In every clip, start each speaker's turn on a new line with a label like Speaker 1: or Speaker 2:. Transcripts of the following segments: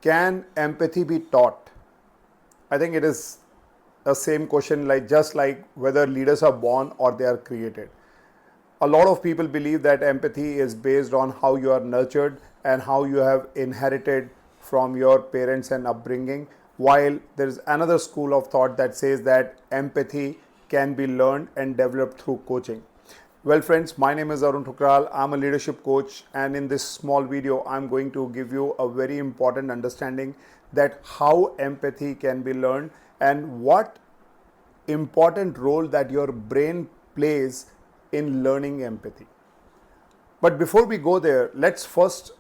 Speaker 1: Can empathy be taught? I think it is a same question, just like whether leaders are born or they are created. A lot of people believe that empathy is based on how you are nurtured and how you have inherited from your parents and upbringing, while there is another school of thought that says that empathy can be learned and developed through coaching. Well, friends, my name is Arun. I'm a leadership coach, and in this small video, I'm going to give you a very important understanding that how empathy can be learned and what important role that your brain plays in learning empathy. But before we go there, let's first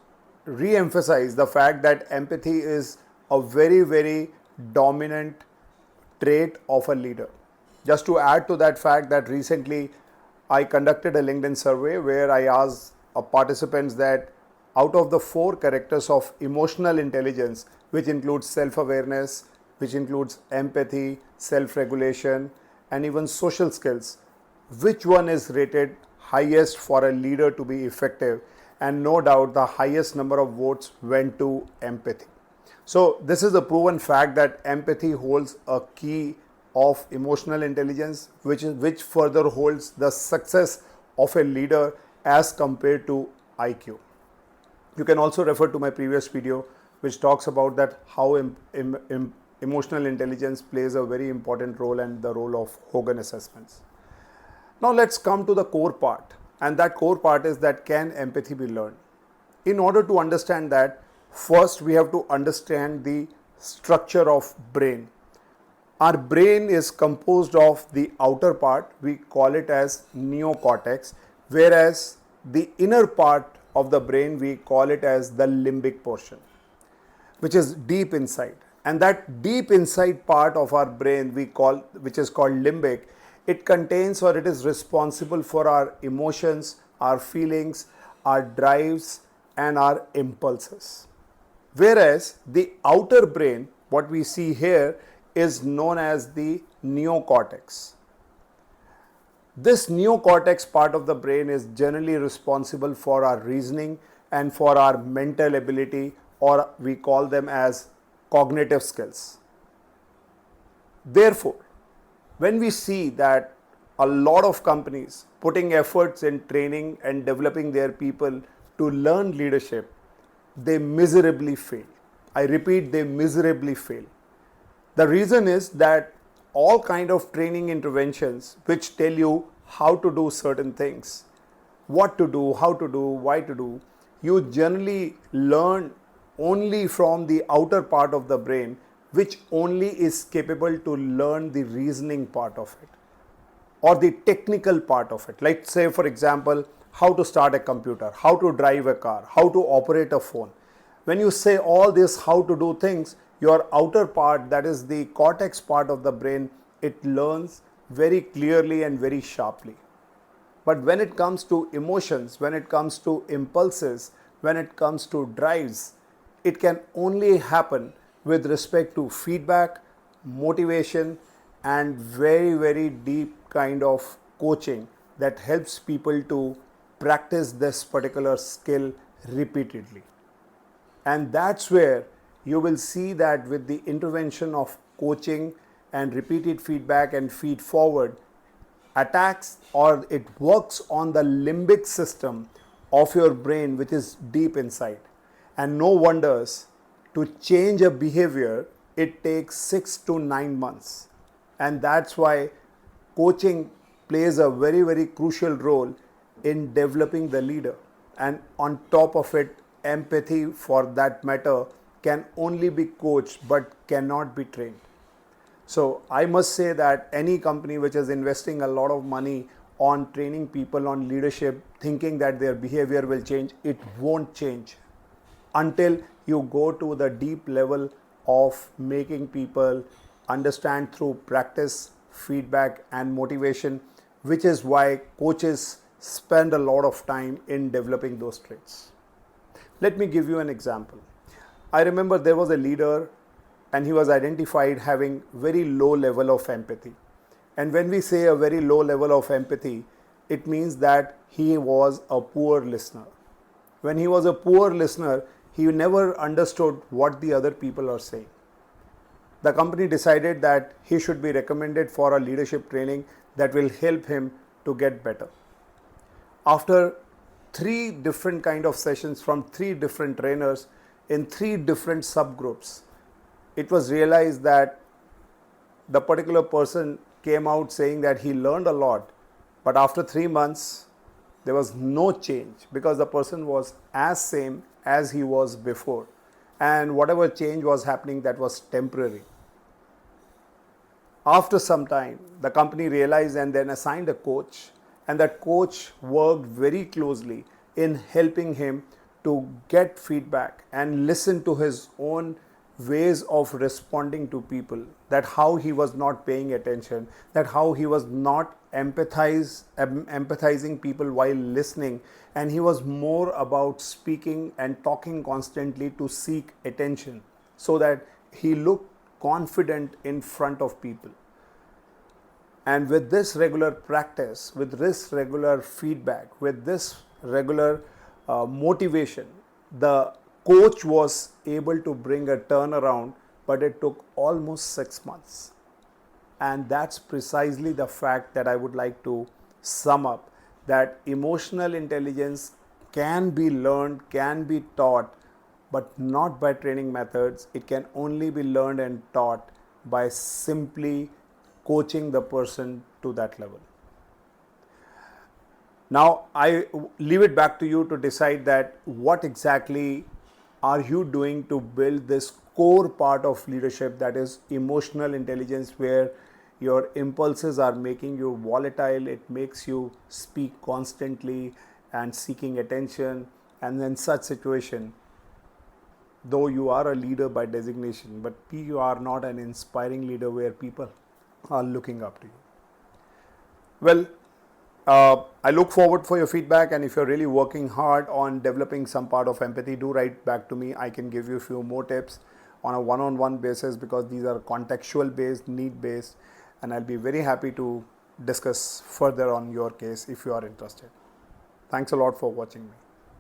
Speaker 1: re-emphasize the fact that empathy is a very, very dominant trait of a leader. Just to add to that fact, that recently I conducted a LinkedIn survey where I asked participants that out of the 4 characters of emotional intelligence, which includes self-awareness, which includes empathy, self-regulation, and even social skills, which one is rated highest for a leader to be effective? And no doubt the highest number of votes went to empathy. So this is a proven fact that empathy holds a key of emotional intelligence, which further holds the success of a leader as compared to IQ. You can also refer to my previous video, which talks about that how emotional intelligence plays a very important role, and the role of Hogan assessments. Now let's come to the core part, and that core part is that can empathy be learned? In order to understand that, first we have to understand the structure of brain. Our brain is composed of the outer part, we call it as neocortex, whereas the inner part of the brain, we call it as the limbic portion, which is deep inside. And that deep inside part of our brain, which is called limbic, it contains, or it is responsible for our emotions, our feelings, our drives, and our impulses. Whereas the outer brain, what we see here, is known as the neocortex. This neocortex part of the brain is generally responsible for our reasoning and for our mental ability, or we call them as cognitive skills. Therefore, when we see that a lot of companies putting efforts in training and developing their people to learn leadership, they miserably fail. I repeat, they miserably fail. The reason is that all kind of training interventions which tell you how to do certain things, what to do, how to do, why to do, you generally learn only from the outer part of the brain, which only is capable to learn the reasoning part of it or the technical part of it. Like say for example, how to start a computer, how to drive a car, how to operate a phone. When you say all this how to do things, your outer part, that is the cortex part of the brain, it learns very clearly and very sharply. But when it comes to emotions, when it comes to impulses, when it comes to drives, it can only happen with respect to feedback, motivation, and very, very deep kind of coaching that helps people to practice this particular skill repeatedly. And that's where you will see that with the intervention of coaching and repeated feedback and feed forward, attacks, or it works on the limbic system of your brain, which is deep inside. And no wonders, to change a behavior, it takes 6 to 9 months. And that's why coaching plays a very, very crucial role in developing the leader. And on top of it, empathy, for that matter, can only be coached but cannot be trained. So I must say that any company which is investing a lot of money on training people on leadership, thinking that their behavior will change, it won't change until you go to the deep level of making people understand through practice, feedback, and motivation, which is why coaches spend a lot of time in developing those traits. Let me give you an example. I remember there was a leader and he was identified having very low level of empathy. And when we say a very low level of empathy, it means that he was a poor listener. When he was a poor listener, He never understood what the other people are saying. The company decided that he should be recommended for a leadership training that will help him to get better. After 3 different kind of sessions from 3 different trainers in 3 different subgroups, it was realized that the particular person came out saying that he learned a lot, but after 3 months there was no change because the person was as same as he was before, and whatever change was happening, that was temporary. After some time, the company realized and then assigned a coach, and that coach worked very closely in helping him to get feedback and listen to his own ways of responding to people, that how he was not paying attention, that how he was not empathizing people while listening, and he was more about speaking and talking constantly to seek attention so that he looked confident in front of people. And with this regular practice, with this regular feedback, with this regular motivation, the coach was able to bring a turnaround, but it took almost 6 months. And that's precisely the fact that I would like to sum up, that emotional intelligence can be learned, can be taught, but not by training methods. It can only be learned and taught by simply coaching the person to that level. Now, I leave it back to you to decide that what exactly are you doing to build this core part of leadership, that is emotional intelligence, where your impulses are making you volatile, it makes you speak constantly and seeking attention, and in such situation, though you are a leader by designation, but you are not an inspiring leader where people are looking up to you. Well, I look forward for your feedback, and if you're really working hard on developing some part of empathy, do write back to me. I can give you a few more tips on a one-on-one basis, because these are contextual based, need based, and I'll be very happy to discuss further on your case if you are interested. Thanks a lot for watching me.